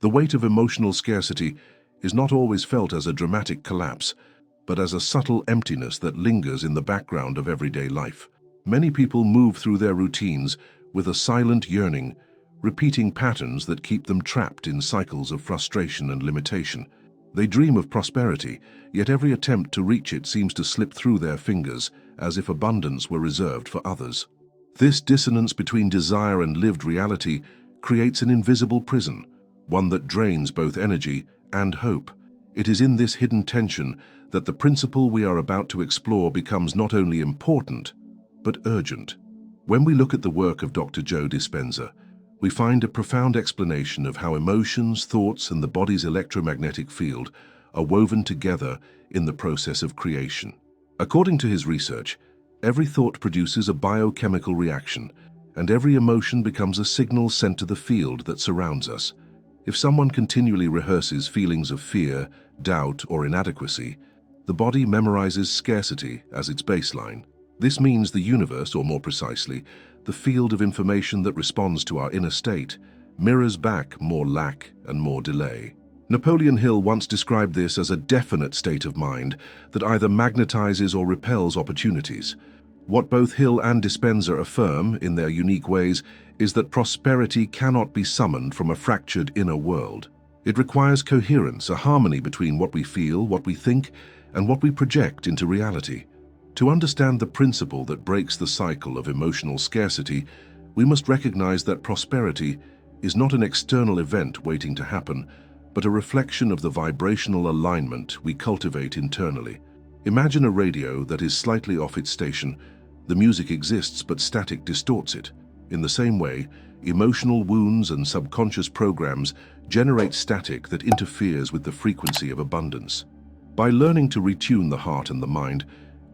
The weight of emotional scarcity is not always felt as a dramatic collapse, but as a subtle emptiness that lingers in the background of everyday life. Many people move through their routines with a silent yearning, repeating patterns that keep them trapped in cycles of frustration and limitation. They dream of prosperity, yet every attempt to reach it seems to slip through their fingers, as if abundance were reserved for others. This dissonance between desire and lived reality creates an invisible prison, one that drains both energy and hope. It is in this hidden tension that the principle we are about to explore becomes not only important, but urgent. When we look at the work of Dr. Joe Dispenza, we find a profound explanation of how emotions, thoughts, and the body's electromagnetic field are woven together in the process of creation. According to his research, every thought produces a biochemical reaction, and every emotion becomes a signal sent to the field that surrounds us. If someone continually rehearses feelings of fear, doubt, or inadequacy, the body memorizes scarcity as its baseline. This means the universe, or more precisely, the field of information that responds to our inner state, mirrors back more lack and more delay. Napoleon Hill once described this as a definite state of mind that either magnetizes or repels opportunities. What both Hill and Dispenza affirm, in their unique ways, is that prosperity cannot be summoned from a fractured inner world. It requires coherence, a harmony between what we feel, what we think, and what we project into reality. To understand the principle that breaks the cycle of emotional scarcity, we must recognize that prosperity is not an external event waiting to happen, but a reflection of the vibrational alignment we cultivate internally. Imagine a radio that is slightly off its station. The music exists, but static distorts it. In the same way, emotional wounds and subconscious programs generate static that interferes with the frequency of abundance. By learning to retune the heart and the mind,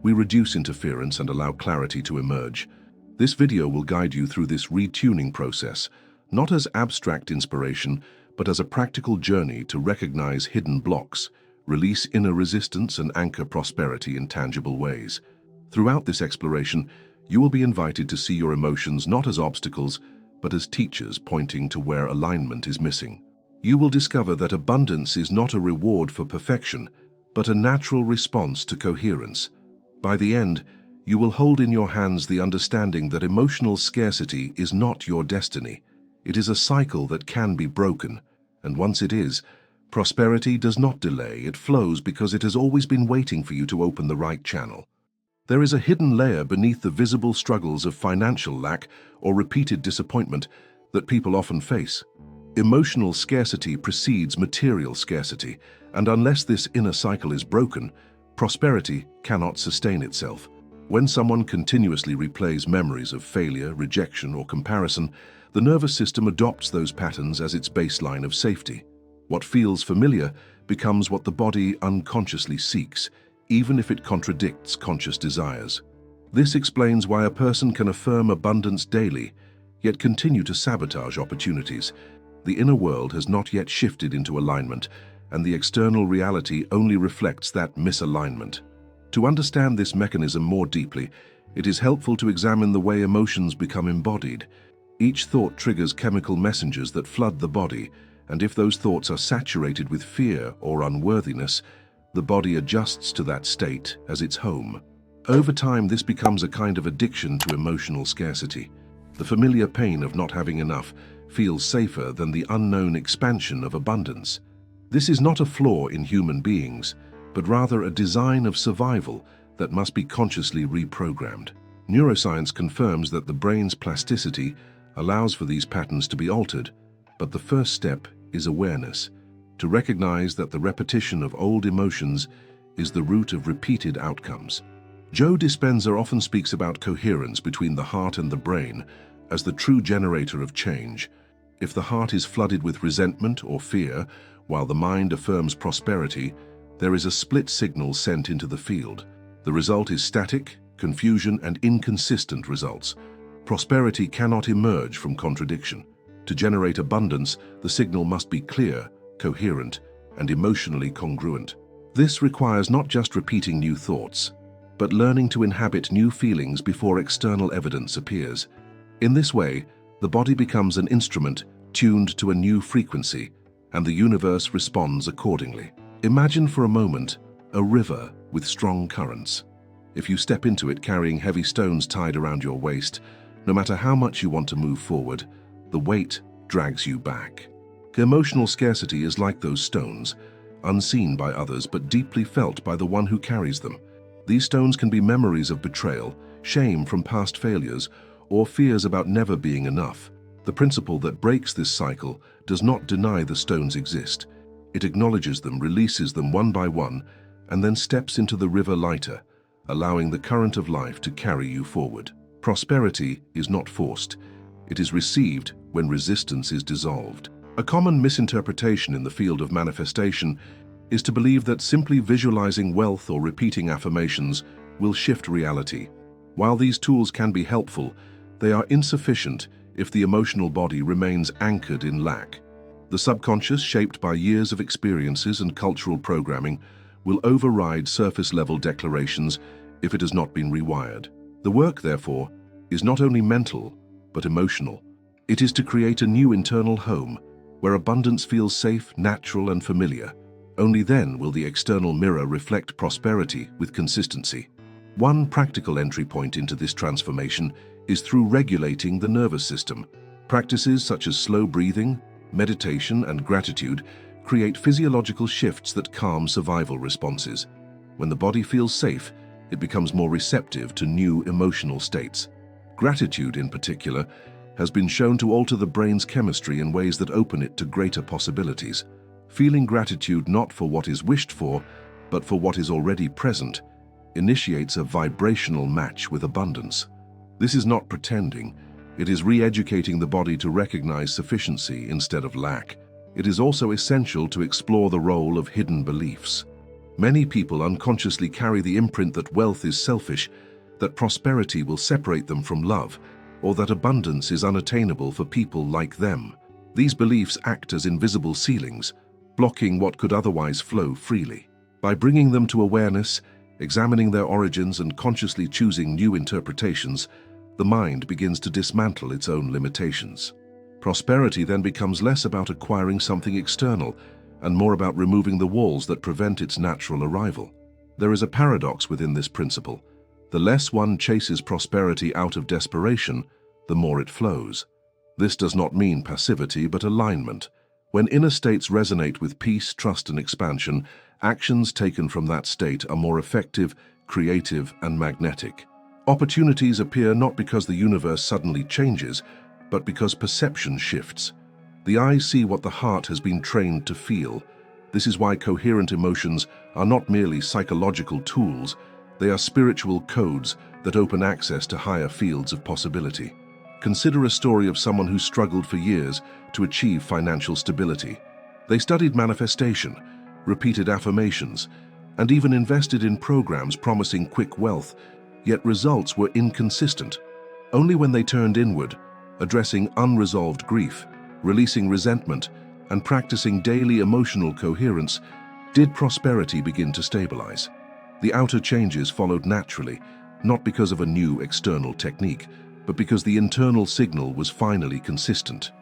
we reduce interference and allow clarity to emerge. This video will guide you through this retuning process, not as abstract inspiration, but as a practical journey to recognize hidden blocks, release inner resistance, and anchor prosperity in tangible ways. Throughout this exploration, you will be invited to see your emotions not as obstacles, but as teachers pointing to where alignment is missing. You will discover that abundance is not a reward for perfection, but a natural response to coherence. By the end, you will hold in your hands the understanding that emotional scarcity is not your destiny. It is a cycle that can be broken, and once it is, prosperity does not delay. It flows because it has always been waiting for you to open the right channel. There is a hidden layer beneath the visible struggles of financial lack or repeated disappointment that people often face. Emotional scarcity precedes material scarcity, and unless this inner cycle is broken, prosperity cannot sustain itself. When someone continuously replays memories of failure, rejection, or comparison, the nervous system adopts those patterns as its baseline of safety. What feels familiar becomes what the body unconsciously seeks, even if it contradicts conscious desires. This explains why a person can affirm abundance daily, yet continue to sabotage opportunities. The inner world has not yet shifted into alignment, and the external reality only reflects that misalignment. To understand this mechanism more deeply, it is helpful to examine the way emotions become embodied. Each thought triggers chemical messengers that flood the body, and if those thoughts are saturated with fear or unworthiness, the body adjusts to that state as its home. Over time, this becomes a kind of addiction to emotional scarcity. The familiar pain of not having enough feels safer than the unknown expansion of abundance. This is not a flaw in human beings, but rather a design of survival that must be consciously reprogrammed. Neuroscience confirms that the brain's plasticity allows for these patterns to be altered, but the first step is awareness, to recognize that the repetition of old emotions is the root of repeated outcomes. Joe Dispenza often speaks about coherence between the heart and the brain as the true generator of change. If the heart is flooded with resentment or fear, while the mind affirms prosperity, there is a split signal sent into the field. The result is static, confusion, and inconsistent results. Prosperity cannot emerge from contradiction. To generate abundance, the signal must be clear, coherent, and emotionally congruent. This requires not just repeating new thoughts, but learning to inhabit new feelings before external evidence appears. In this way, the body becomes an instrument tuned to a new frequency, and the universe responds accordingly. Imagine for a moment a river with strong currents. If you step into it carrying heavy stones tied around your waist, no matter how much you want to move forward, the weight drags you back. Emotional scarcity is like those stones, unseen by others but deeply felt by the one who carries them. These stones can be memories of betrayal, shame from past failures, or fears about never being enough. The principle that breaks this cycle does not deny the stones exist. It acknowledges them, releases them one by one, and then steps into the river lighter, allowing the current of life to carry you forward. Prosperity is not forced. It is received when resistance is dissolved. A common misinterpretation in the field of manifestation is to believe that simply visualizing wealth or repeating affirmations will shift reality. While these tools can be helpful, they are insufficient if the emotional body remains anchored in lack. The subconscious, shaped by years of experiences and cultural programming, will override surface-level declarations if it has not been rewired. The work, therefore, is not only mental, but emotional. It is to create a new internal home, where abundance feels safe, natural, and familiar. Only then will the external mirror reflect prosperity with consistency. One practical entry point into this transformation is through regulating the nervous system. Practices such as slow breathing, meditation, and gratitude create physiological shifts that calm survival responses. When the body feels safe, it becomes more receptive to new emotional states. Gratitude, in particular, has been shown to alter the brain's chemistry in ways that open it to greater possibilities. Feeling gratitude not for what is wished for, but for what is already present, initiates a vibrational match with abundance. This is not pretending. It is re-educating the body to recognize sufficiency instead of lack. It is also essential to explore the role of hidden beliefs. Many people unconsciously carry the imprint that wealth is selfish, that prosperity will separate them from love, or that abundance is unattainable for people like them. These beliefs act as invisible ceilings, blocking what could otherwise flow freely. By bringing them to awareness, examining their origins, and consciously choosing new interpretations, the mind begins to dismantle its own limitations. Prosperity then becomes less about acquiring something external and more about removing the walls that prevent its natural arrival. There is a paradox within this principle. The less one chases prosperity out of desperation, the more it flows. This does not mean passivity, but alignment. When inner states resonate with peace, trust, and expansion, actions taken from that state are more effective, creative, and magnetic. Opportunities appear not because the universe suddenly changes, but because perception shifts. The eyes see what the heart has been trained to feel. This is why coherent emotions are not merely psychological tools, they are spiritual codes that open access to higher fields of possibility. Consider a story of someone who struggled for years to achieve financial stability. They studied manifestation, repeated affirmations, and even invested in programs promising quick wealth, yet results were inconsistent. Only when they turned inward, addressing unresolved grief, releasing resentment, and practicing daily emotional coherence, did prosperity begin to stabilize. The outer changes followed naturally, not because of a new external technique, but because the internal signal was finally consistent.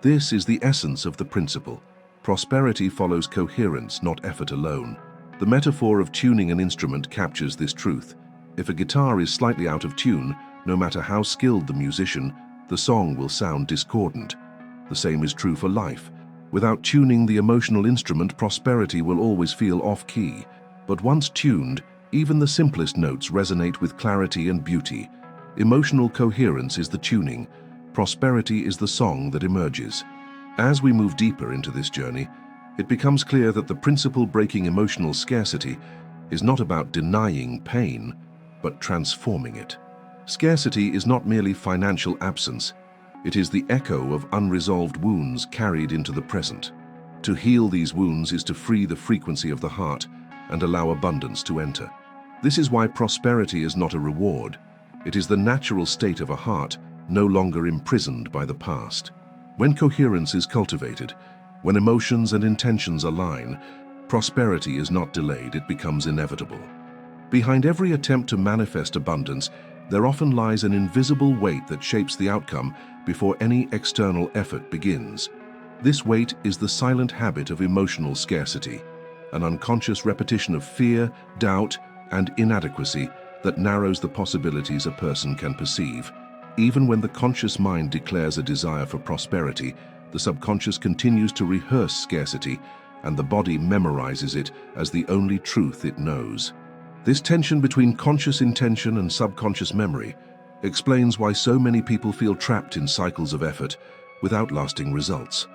This is the essence of the principle. Prosperity follows coherence, not effort alone. The metaphor of tuning an instrument captures this truth. If a guitar is slightly out of tune, no matter how skilled the musician, the song will sound discordant. The same is true for life. Without tuning the emotional instrument, prosperity will always feel off-key. But once tuned, even the simplest notes resonate with clarity and beauty. Emotional coherence is the tuning. Prosperity is the song that emerges. As we move deeper into this journey, it becomes clear that the principle breaking emotional scarcity is not about denying pain, but transforming it. Scarcity is not merely financial absence. It is the echo of unresolved wounds carried into the present. To heal these wounds is to free the frequency of the heart and allow abundance to enter. This is why prosperity is not a reward. It is the natural state of a heart no longer imprisoned by the past. When coherence is cultivated, when emotions and intentions align, prosperity is not delayed, it becomes inevitable. Behind every attempt to manifest abundance, there often lies an invisible weight that shapes the outcome before any external effort begins. This weight is the silent habit of emotional scarcity, an unconscious repetition of fear, doubt, and inadequacy that narrows the possibilities a person can perceive. Even when the conscious mind declares a desire for prosperity, the subconscious continues to rehearse scarcity, and the body memorizes it as the only truth it knows. This tension between conscious intention and subconscious memory explains why so many people feel trapped in cycles of effort without lasting results.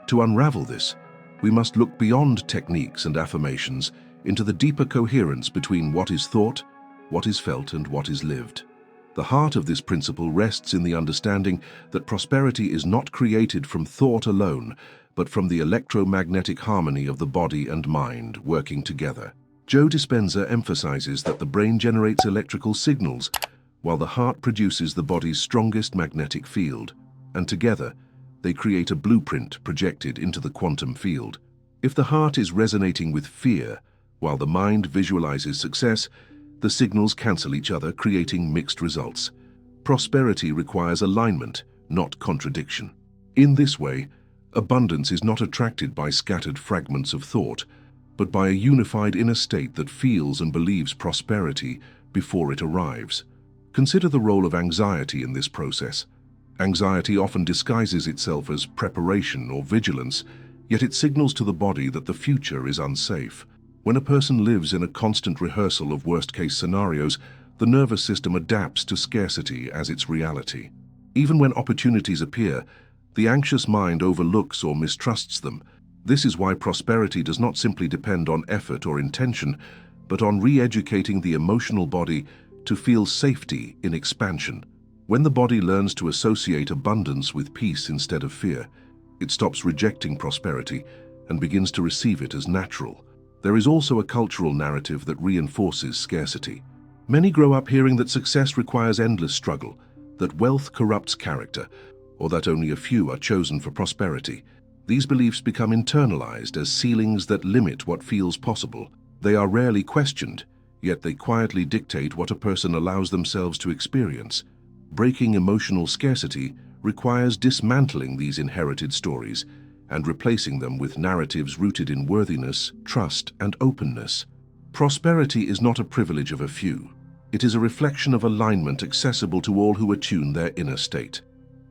To unravel this, we must look beyond techniques and affirmations into the deeper coherence between what is thought, what is felt, and what is lived. The heart of this principle rests in the understanding that prosperity is not created from thought alone, but from the electromagnetic harmony of the body and mind working together. Joe Dispenza emphasizes that the brain generates electrical signals, while the heart produces the body's strongest magnetic field, and together, they create a blueprint projected into the quantum field. If the heart is resonating with fear, while the mind visualizes success, the signals cancel each other, creating mixed results. Prosperity requires alignment, not contradiction. In this way, abundance is not attracted by scattered fragments of thought, but by a unified inner state that feels and believes prosperity before it arrives. Consider the role of anxiety in this process. Anxiety often disguises itself as preparation or vigilance, yet it signals to the body that the future is unsafe. When a person lives in a constant rehearsal of worst-case scenarios, the nervous system adapts to scarcity as its reality. Even when opportunities appear, the anxious mind overlooks or mistrusts them. This is why prosperity does not simply depend on effort or intention, but on re-educating the emotional body to feel safety in expansion. When the body learns to associate abundance with peace instead of fear, it stops rejecting prosperity and begins to receive it as natural. There is also a cultural narrative that reinforces scarcity. Many grow up hearing that success requires endless struggle, that wealth corrupts character, or that only a few are chosen for prosperity. These beliefs become internalized as ceilings that limit what feels possible. They are rarely questioned, yet they quietly dictate what a person allows themselves to experience. Breaking emotional scarcity requires dismantling these inherited stories and replacing them with narratives rooted in worthiness, trust, and openness. Prosperity is not a privilege of a few. It is a reflection of alignment accessible to all who attune their inner state.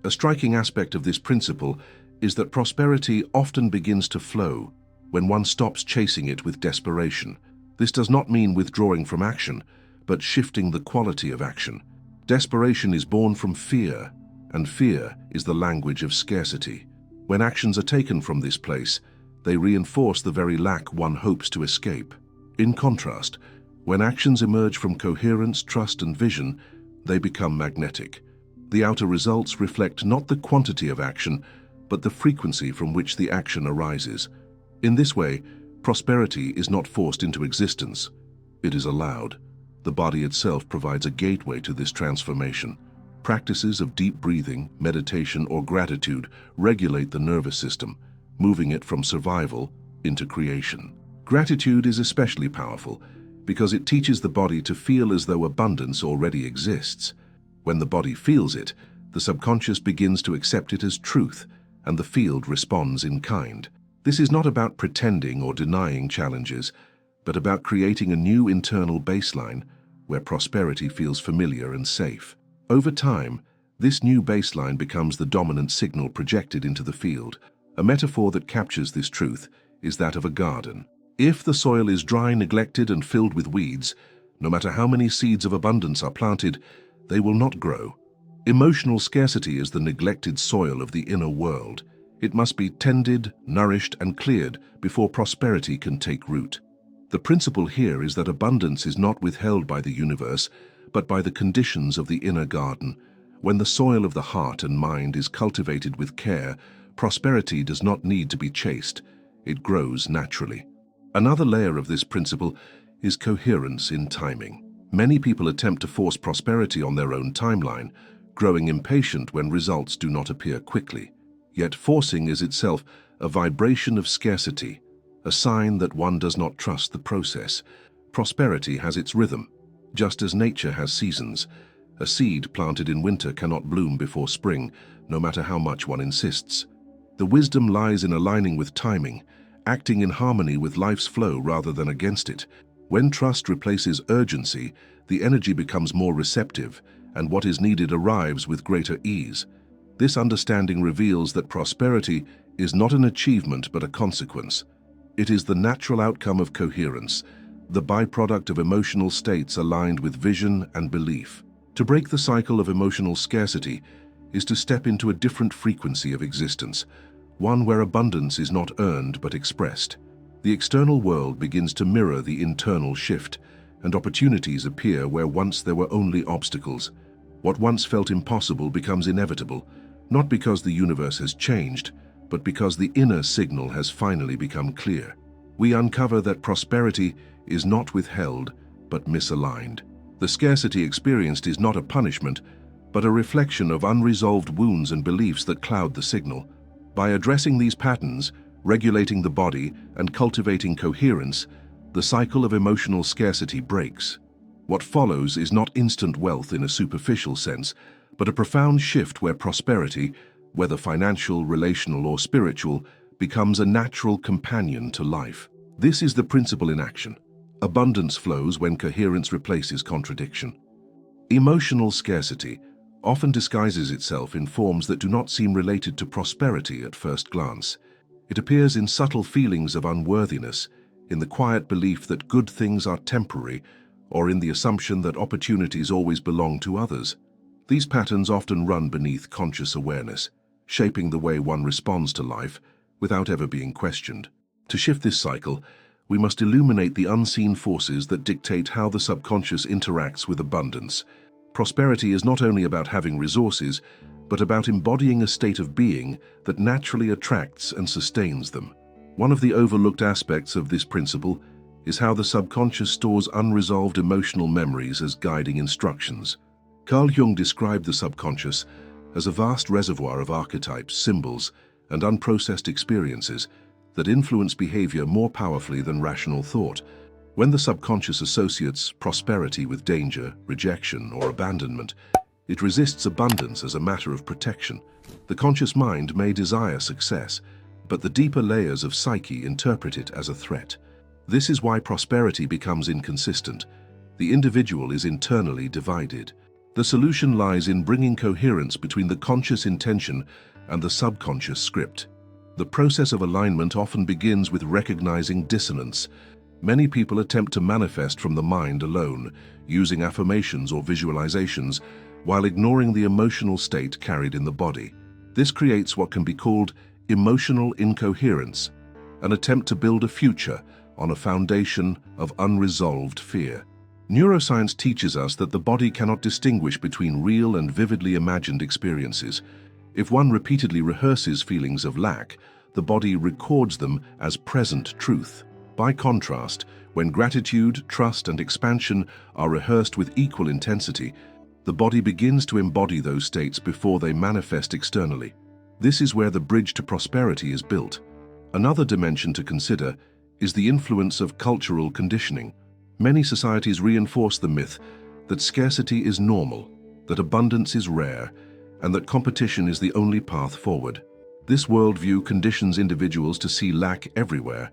A striking aspect of this principle is that prosperity often begins to flow when one stops chasing it with desperation. This does not mean withdrawing from action, but shifting the quality of action. Desperation is born from fear, and fear is the language of scarcity. When actions are taken from this place, they reinforce the very lack one hopes to escape. In contrast, when actions emerge from coherence, trust, and vision, they become magnetic. The outer results reflect not the quantity of action, but the frequency from which the action arises. In this way, prosperity is not forced into existence. It is allowed. The body itself provides a gateway to this transformation. Practices of deep breathing, meditation, or gratitude regulate the nervous system, moving it from survival into creation. Gratitude is especially powerful because it teaches the body to feel as though abundance already exists. When the body feels it, the subconscious begins to accept it as truth, and the field responds in kind. This is not about pretending or denying challenges, but about creating a new internal baseline where prosperity feels familiar and safe. Over time, this new baseline becomes the dominant signal projected into the field. A metaphor that captures this truth is that of a garden. If the soil is dry, neglected, and filled with weeds, no matter how many seeds of abundance are planted, they will not grow. Emotional scarcity is the neglected soil of the inner world. It must be tended, nourished, and cleared before prosperity can take root. The principle here is that abundance is not withheld by the universe, but by the conditions of the inner garden. When the soil of the heart and mind is cultivated with care, prosperity does not need to be chased. It grows naturally. Another layer of this principle is coherence in timing. Many people attempt to force prosperity on their own timeline, growing impatient when results do not appear quickly. Yet forcing is itself a vibration of scarcity, a sign that one does not trust the process. Prosperity has its rhythm, just as nature has seasons. A seed planted in winter cannot bloom before spring, no matter how much one insists. The wisdom lies in aligning with timing, acting in harmony with life's flow rather than against it. When trust replaces urgency, the energy becomes more receptive, and what is needed arrives with greater ease. This understanding reveals that prosperity is not an achievement but a consequence. It is the natural outcome of coherence, the byproduct of emotional states aligned with vision and belief. To break the cycle of emotional scarcity is to step into a different frequency of existence, one where abundance is not earned but expressed. The external world begins to mirror the internal shift, and opportunities appear where once there were only obstacles. What once felt impossible becomes inevitable, not because the universe has changed, but because the inner signal has finally become clear. We uncover that prosperity is not withheld, but misaligned. The scarcity experienced is not a punishment, but a reflection of unresolved wounds and beliefs that cloud the signal. By addressing these patterns, regulating the body, and cultivating coherence, the cycle of emotional scarcity breaks. What follows is not instant wealth in a superficial sense, but a profound shift where prosperity, whether financial, relational, or spiritual, becomes a natural companion to life. This is the principle in action. Abundance flows when coherence replaces contradiction. Emotional scarcity often disguises itself in forms that do not seem related to prosperity at first glance. It appears in subtle feelings of unworthiness, in the quiet belief that good things are temporary, or in the assumption that opportunities always belong to others. These patterns often run beneath conscious awareness, shaping the way one responds to life without ever being questioned. To shift this cycle, we must illuminate the unseen forces that dictate how the subconscious interacts with abundance. Prosperity is not only about having resources, but about embodying a state of being that naturally attracts and sustains them. One of the overlooked aspects of this principle is how the subconscious stores unresolved emotional memories as guiding instructions. Carl Jung described the subconscious as a vast reservoir of archetypes, symbols, and unprocessed experiences that influence behavior more powerfully than rational thought. When the subconscious associates prosperity with danger, rejection, or abandonment, it resists abundance as a matter of protection. The conscious mind may desire success, but the deeper layers of psyche interpret it as a threat. This is why prosperity becomes inconsistent. The individual is internally divided. The solution lies in bringing coherence between the conscious intention and the subconscious script. The process of alignment often begins with recognizing dissonance. Many people attempt to manifest from the mind alone, using affirmations or visualizations, while ignoring the emotional state carried in the body. This creates what can be called emotional incoherence, an attempt to build a future on a foundation of unresolved fear. Neuroscience teaches us that the body cannot distinguish between real and vividly imagined experiences. If one repeatedly rehearses feelings of lack, the body records them as present truth. By contrast, when gratitude, trust, and expansion are rehearsed with equal intensity, the body begins to embody those states before they manifest externally. This is where the bridge to prosperity is built. Another dimension to consider is the influence of cultural conditioning. Many societies reinforce the myth that scarcity is normal, that abundance is rare, and that competition is the only path forward. This worldview conditions individuals to see lack everywhere,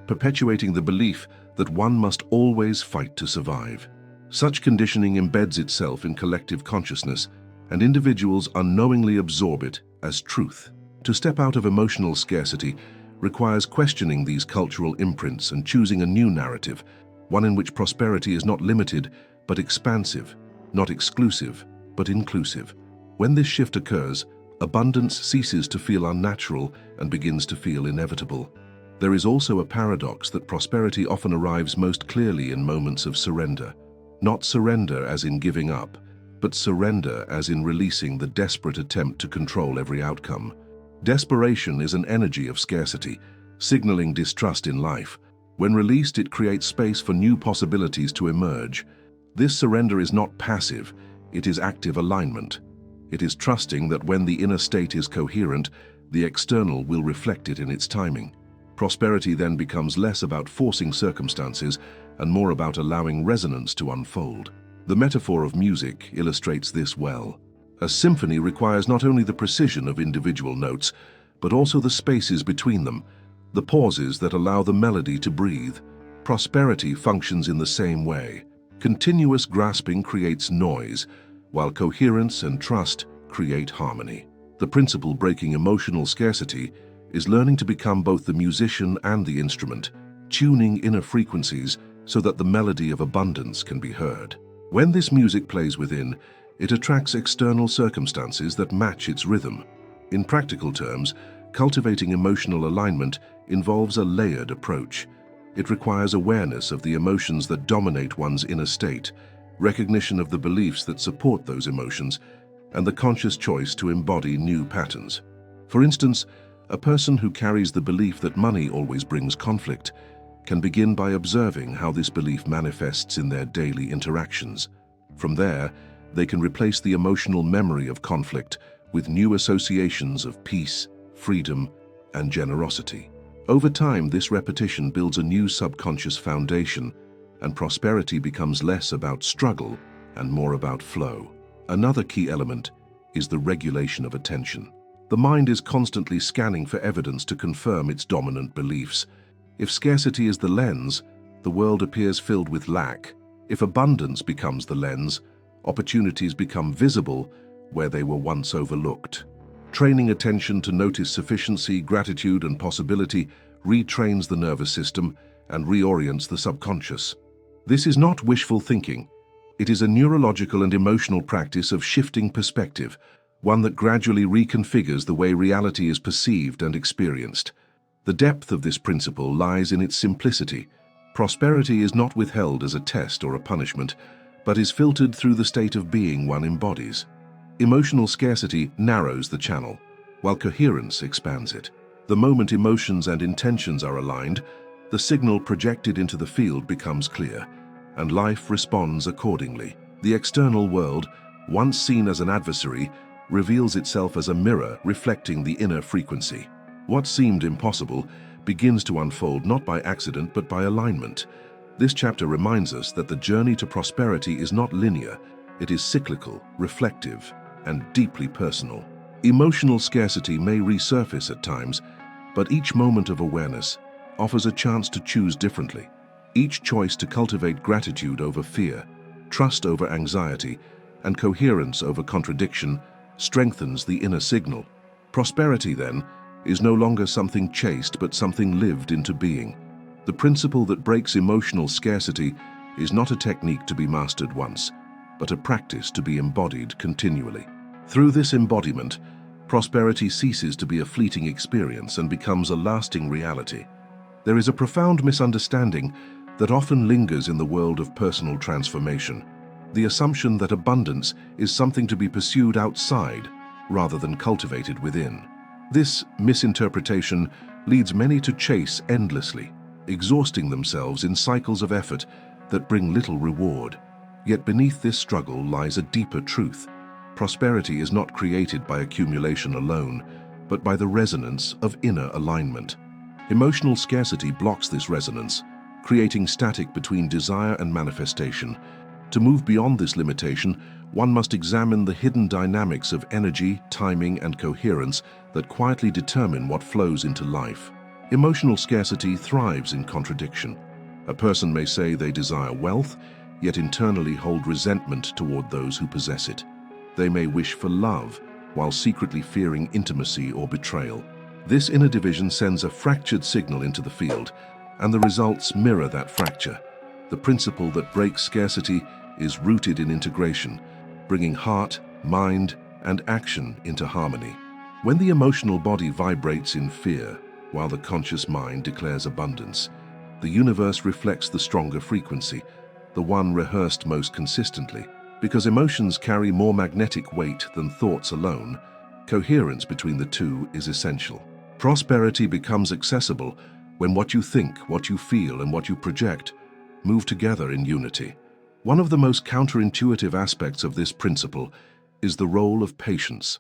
perpetuating the belief that one must always fight to survive. Such conditioning embeds itself in collective consciousness, and individuals unknowingly absorb it as truth. To step out of emotional scarcity requires questioning these cultural imprints and choosing a new narrative, one in which prosperity is not limited but expansive, not exclusive but inclusive. When this shift occurs, abundance ceases to feel unnatural and begins to feel inevitable. There is also a paradox that prosperity often arrives most clearly in moments of surrender. Not surrender as in giving up, but surrender as in releasing the desperate attempt to control every outcome. Desperation is an energy of scarcity, signaling distrust in life. When released, it creates space for new possibilities to emerge. This surrender is not passive, it is active alignment. It is trusting that when the inner state is coherent, the external will reflect it in its timing. Prosperity then becomes less about forcing circumstances and more about allowing resonance to unfold. The metaphor of music illustrates this well. A symphony requires not only the precision of individual notes, but also the spaces between them, the pauses that allow the melody to breathe. Prosperity functions in the same way. Continuous grasping creates noise, while coherence and trust create harmony. The principle breaking emotional scarcity is learning to become both the musician and the instrument, tuning inner frequencies so that the melody of abundance can be heard. When this music plays within, it attracts external circumstances that match its rhythm. In practical terms, cultivating emotional alignment involves a layered approach. It requires awareness of the emotions that dominate one's inner state, recognition of the beliefs that support those emotions, and the conscious choice to embody new patterns. For instance, a person who carries the belief that money always brings conflict can begin by observing how this belief manifests in their daily interactions. From there, they can replace the emotional memory of conflict with new associations of peace, freedom, and generosity. Over time, this repetition builds a new subconscious foundation, and prosperity becomes less about struggle and more about flow. Another key element is the regulation of attention. The mind is constantly scanning for evidence to confirm its dominant beliefs. If scarcity is the lens, the world appears filled with lack. If abundance becomes the lens, opportunities become visible where they were once overlooked. Training attention to notice sufficiency, gratitude, and possibility retrains the nervous system and reorients the subconscious. This is not wishful thinking. It is a neurological and emotional practice of shifting perspective, one that gradually reconfigures the way reality is perceived and experienced. The depth of this principle lies in its simplicity. Prosperity is not withheld as a test or a punishment, but is filtered through the state of being one embodies. Emotional scarcity narrows the channel, while coherence expands it. The moment emotions and intentions are aligned, the signal projected into the field becomes clear, and life responds accordingly. The external world, once seen as an adversary, reveals itself as a mirror reflecting the inner frequency. What seemed impossible begins to unfold not by accident but by alignment. This chapter reminds us that the journey to prosperity is not linear. It is cyclical, reflective, and deeply personal. Emotional scarcity may resurface at times, but each moment of awareness offers a chance to choose differently. Each choice to cultivate gratitude over fear, trust over anxiety, and coherence over contradiction strengthens the inner signal. Prosperity, then, is no longer something chased but something lived into being. The principle that breaks emotional scarcity is not a technique to be mastered once, but a practice to be embodied continually. Through this embodiment, prosperity ceases to be a fleeting experience and becomes a lasting reality. There is a profound misunderstanding that often lingers in the world of personal transformation: the assumption that abundance is something to be pursued outside rather than cultivated within. This misinterpretation leads many to chase endlessly, exhausting themselves in cycles of effort that bring little reward. Yet beneath this struggle lies a deeper truth. Prosperity is not created by accumulation alone, but by the resonance of inner alignment. Emotional scarcity blocks this resonance, creating static between desire and manifestation. To move beyond this limitation, one must examine the hidden dynamics of energy, timing, and coherence that quietly determine what flows into life. Emotional scarcity thrives in contradiction. A person may say they desire wealth, yet internally hold resentment toward those who possess it. They may wish for love, while secretly fearing intimacy or betrayal. This inner division sends a fractured signal into the field, and the results mirror that fracture. The principle that breaks scarcity is rooted in integration, bringing heart, mind, and action into harmony. When the emotional body vibrates in fear, while the conscious mind declares abundance, the universe reflects the stronger frequency, the one rehearsed most consistently. Because emotions carry more magnetic weight than thoughts alone, coherence between the two is essential. Prosperity becomes accessible when what you think, what you feel, and what you project move together in unity. One of the most counterintuitive aspects of this principle is the role of patience.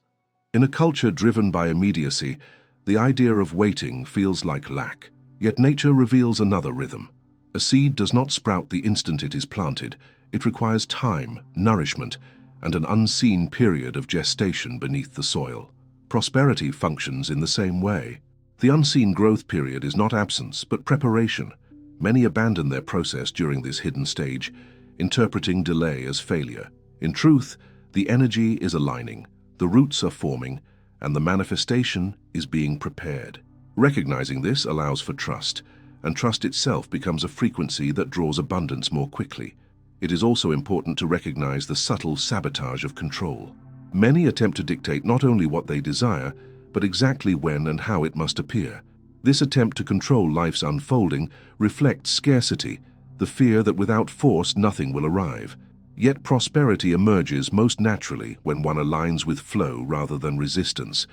In a culture driven by immediacy, the idea of waiting feels like lack. Yet nature reveals another rhythm. A seed does not sprout the instant it is planted. It requires time, nourishment, and an unseen period of gestation beneath the soil. Prosperity functions in the same way. The unseen growth period is not absence, but preparation. Many abandon their process during this hidden stage, interpreting delay as failure. In truth, the energy is aligning, the roots are forming, and the manifestation is being prepared. Recognizing this allows for trust, and trust itself becomes a frequency that draws abundance more quickly. It is also important to recognize the subtle sabotage of control. Many attempt to dictate not only what they desire, but exactly when and how it must appear. This attempt to control life's unfolding reflects scarcity, the fear that without force nothing will arrive. Yet prosperity emerges most naturally when one aligns with flow rather than resistance.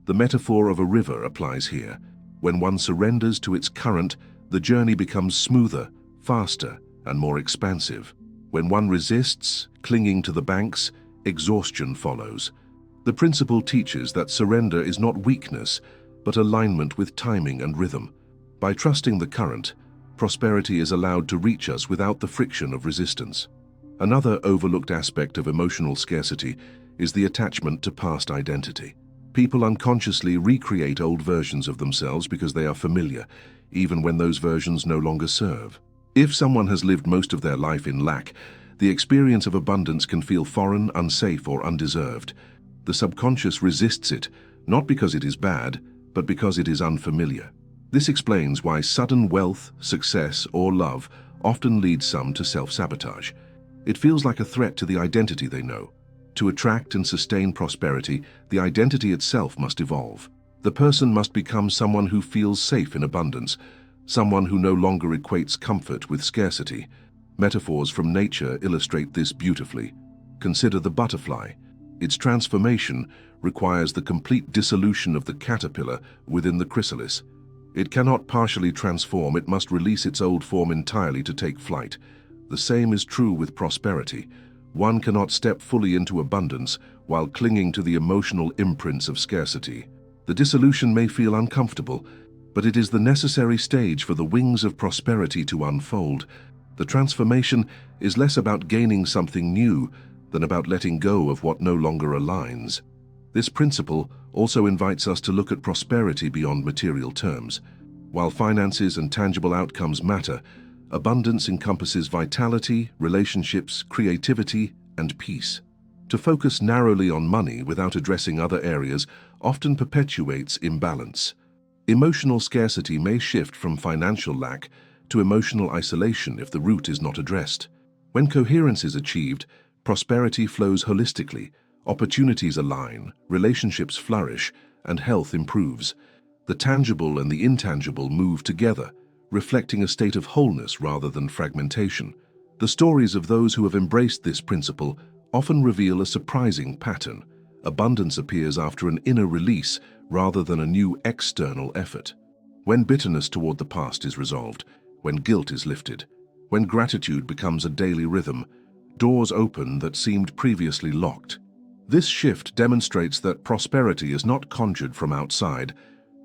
The metaphor of a river applies here. When one surrenders to its current, the journey becomes smoother, faster, and more expansive. When one resists, clinging to the banks, exhaustion follows. The principle teaches that surrender is not weakness, but alignment with timing and rhythm. By trusting the current, prosperity is allowed to reach us without the friction of resistance. Another overlooked aspect of emotional scarcity is the attachment to past identity. People unconsciously recreate old versions of themselves because they are familiar, even when those versions no longer serve. If someone has lived most of their life in lack, the experience of abundance can feel foreign, unsafe, or undeserved. The subconscious resists it, not because it is bad, but because it is unfamiliar. This explains why sudden wealth, success, or love often leads some to self-sabotage. It feels like a threat to the identity they know. To attract and sustain prosperity, the identity itself must evolve. The person must become someone who feels safe in abundance, someone who no longer equates comfort with scarcity. Metaphors from nature illustrate this beautifully. Consider the butterfly. Its transformation requires the complete dissolution of the caterpillar within the chrysalis. It cannot partially transform, it must release its old form entirely to take flight. The same is true with prosperity. One cannot step fully into abundance while clinging to the emotional imprints of scarcity. The dissolution may feel uncomfortable, but it is the necessary stage for the wings of prosperity to unfold. The transformation is less about gaining something new than about letting go of what no longer aligns. This principle also invites us to look at prosperity beyond material terms. While finances and tangible outcomes matter, abundance encompasses vitality, relationships, creativity, and peace. To focus narrowly on money without addressing other areas often perpetuates imbalance. Emotional scarcity may shift from financial lack to emotional isolation if the root is not addressed. When coherence is achieved, prosperity flows holistically, opportunities align, relationships flourish, and health improves. The tangible and the intangible move together, reflecting a state of wholeness rather than fragmentation. The stories of those who have embraced this principle often reveal a surprising pattern. Abundance appears after an inner release rather than a new external effort. When bitterness toward the past is resolved, when guilt is lifted, when gratitude becomes a daily rhythm, doors open that seemed previously locked. This shift demonstrates that prosperity is not conjured from outside,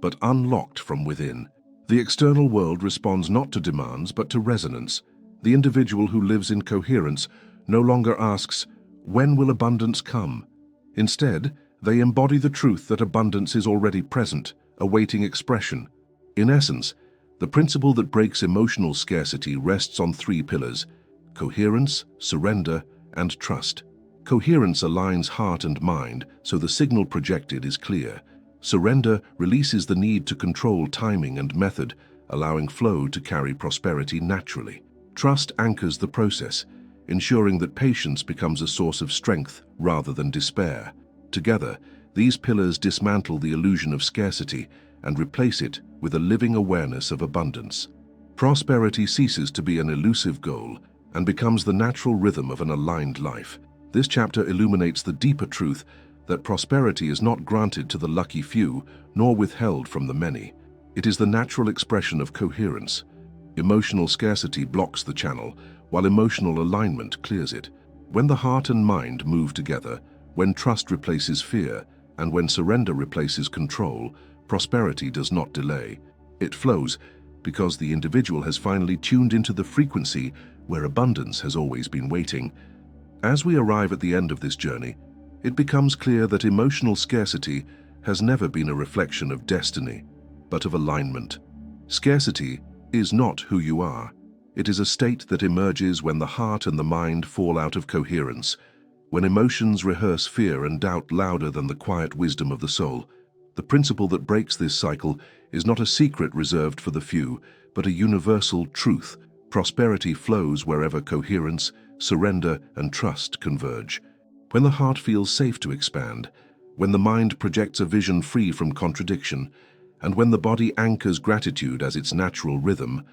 but unlocked from within. The external world responds not to demands, but to resonance. The individual who lives in coherence no longer asks, "When will abundance come?" Instead, they embody the truth that abundance is already present, awaiting expression. In essence, the principle that breaks emotional scarcity rests on three pillars: coherence, surrender, and trust. Coherence aligns heart and mind, so the signal projected is clear. Surrender releases the need to control timing and method, allowing flow to carry prosperity naturally. Trust anchors the process, ensuring that patience becomes a source of strength rather than despair. Together, these pillars dismantle the illusion of scarcity and replace it with a living awareness of abundance. Prosperity ceases to be an elusive goal and becomes the natural rhythm of an aligned life. This chapter illuminates the deeper truth that prosperity is not granted to the lucky few, nor withheld from the many. It is the natural expression of coherence. Emotional scarcity blocks the channel, while emotional alignment clears it. When the heart and mind move together, when trust replaces fear, and when surrender replaces control, prosperity does not delay. It flows because the individual has finally tuned into the frequency where abundance has always been waiting. As we arrive at the end of this journey, it becomes clear that emotional scarcity has never been a reflection of destiny, but of alignment. Scarcity is not who you are. It is a state that emerges when the heart and the mind fall out of coherence, when emotions rehearse fear and doubt louder than the quiet wisdom of the soul. The principle that breaks this cycle is not a secret reserved for the few, but a universal truth. Prosperity flows wherever coherence, surrender, and trust converge. When the heart feels safe to expand, when the mind projects a vision free from contradiction, and when the body anchors gratitude as its natural rhythm,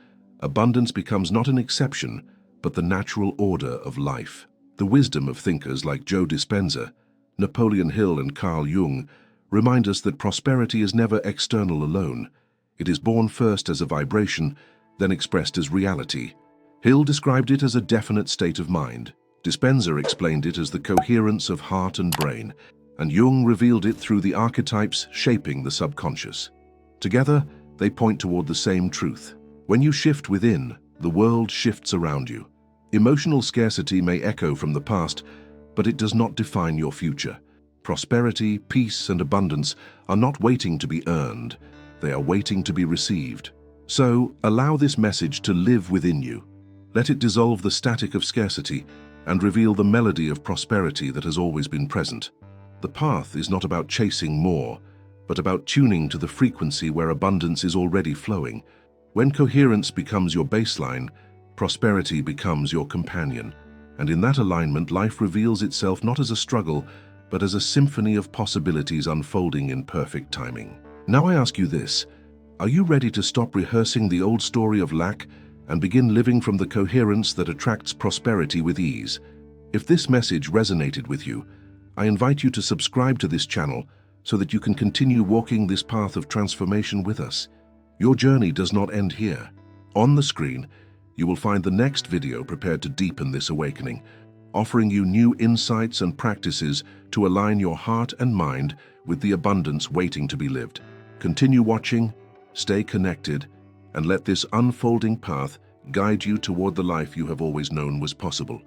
abundance becomes not an exception, but the natural order of life. The wisdom of thinkers like Joe Dispenza, Napoleon Hill, and Carl Jung remind us that prosperity is never external alone. It is born first as a vibration, then expressed as reality. Hill described it as a definite state of mind. Dispenza explained it as the coherence of heart and brain, and Jung revealed it through the archetypes shaping the subconscious. Together, they point toward the same truth. When you shift within, the world shifts around you. Emotional scarcity may echo from the past, but it does not define your future. Prosperity, peace, and abundance are not waiting to be earned. They are waiting to be received. So, allow this message to live within you. Let it dissolve the static of scarcity and reveal the melody of prosperity that has always been present. The path is not about chasing more, but about tuning to the frequency where abundance is already flowing. When coherence becomes your baseline, prosperity becomes your companion. And in that alignment, life reveals itself not as a struggle, but as a symphony of possibilities unfolding in perfect timing. Now I ask you this: are you ready to stop rehearsing the old story of lack and begin living from the coherence that attracts prosperity with ease? If this message resonated with you, I invite you to subscribe to this channel so that you can continue walking this path of transformation with us. Your journey does not end here. On the screen, you will find the next video prepared to deepen this awakening, offering you new insights and practices to align your heart and mind with the abundance waiting to be lived. Continue watching, stay connected, and let this unfolding path guide you toward the life you have always known was possible.